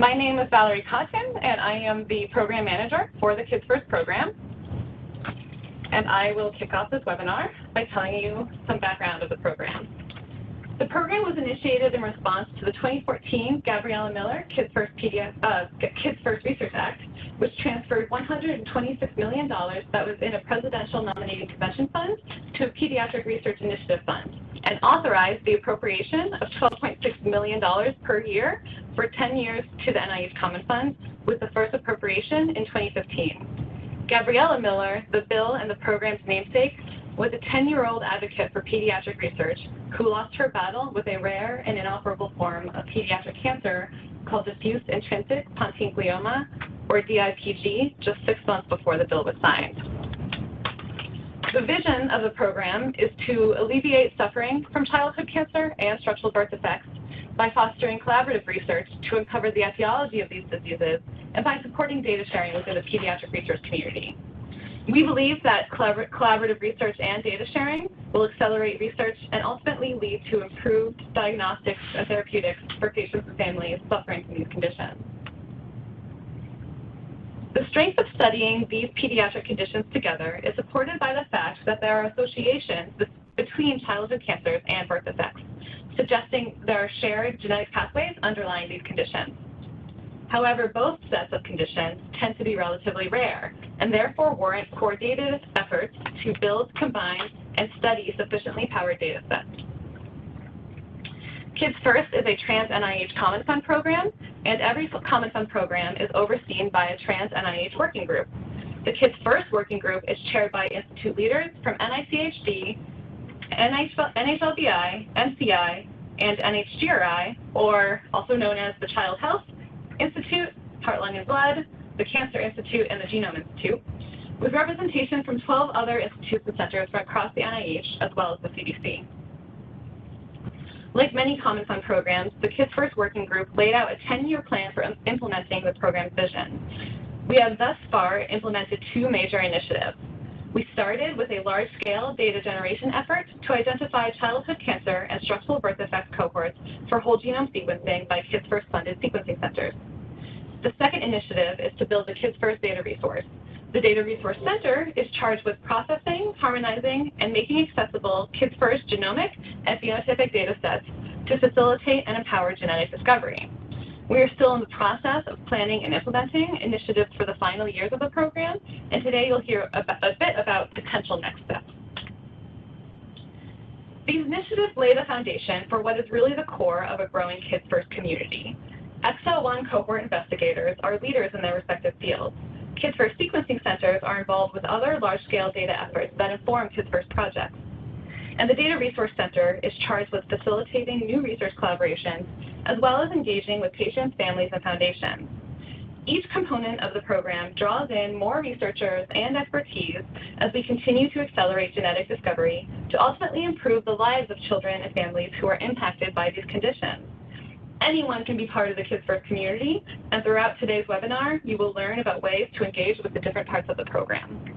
My name is Valerie Cotton, and I am the program manager for the Kids First program. And I will kick off this webinar by telling you some background of the program. The program was initiated in response to the 2014 Gabriella Miller Kids First Research Act, which transferred $126 million that was in a presidential nominating convention fund to a Pediatric Research Initiative Fund, and authorized the appropriation of $12.6 million per year for 10 years to the NIH Common Fund, with the first appropriation in 2015. Gabriella Miller, the bill and the program's namesake, was a 10-year-old advocate for pediatric research who lost her battle with a rare and inoperable form of pediatric cancer called diffuse intrinsic pontine glioma, or DIPG, just 6 months before the bill was signed. The vision of the program is to alleviate suffering from childhood cancer and structural birth defects by fostering collaborative research to uncover the etiology of these diseases and by supporting data sharing within the pediatric research community. We believe that collaborative research and data sharing will accelerate research and ultimately lead to improved diagnostics and therapeutics for patients and families suffering from these conditions. The strength of studying these pediatric conditions together is supported by the fact that there are associations between childhood cancers and birth defects, suggesting there are shared genetic pathways underlying these conditions. However, both sets of conditions tend to be relatively rare and therefore warrant coordinated efforts to build, combine, and study sufficiently powered data sets. Kids First is a trans-NIH Common Fund program, and every Common Fund program is overseen by a trans-NIH working group. The Kids First working group is chaired by institute leaders from NICHD, NHLBI, NCI, and NHGRI, or also known as the Child Health Institute, Heart, Lung, and Blood, the Cancer Institute, and the Genome Institute, with representation from 12 other institutes and centers from across the NIH, as well as the CDC. Like many Common Fund programs, the Kids First Working Group laid out a 10-year plan for implementing the program's vision. We have thus far implemented 2 major initiatives. We started with a large-scale data generation effort to identify childhood cancer and structural birth defects cohorts for whole genome sequencing by Kids First funded sequencing centers. The second initiative is to build the Kids First Data Resource. The Data Resource Center is charged with processing, harmonizing, and making accessible Kids First genomic and phenotypic data sets to facilitate and empower genetic discovery. We are still in the process of planning and implementing initiatives for the final years of the program, and today you'll hear a bit about potential next steps. These initiatives lay the foundation for what is really the core of a growing Kids First community. XL1 cohort investigators are leaders in their respective fields. Kids First sequencing centers are involved with other large-scale data efforts that inform Kids First projects. And the Data Resource Center is charged with facilitating new research collaborations, as well as engaging with patients, families, and foundations. Each component of the program draws in more researchers and expertise as we continue to accelerate genetic discovery to ultimately improve the lives of children and families who are impacted by these conditions. Anyone can be part of the Kids First community, and throughout today's webinar, you will learn about ways to engage with the different parts of the program.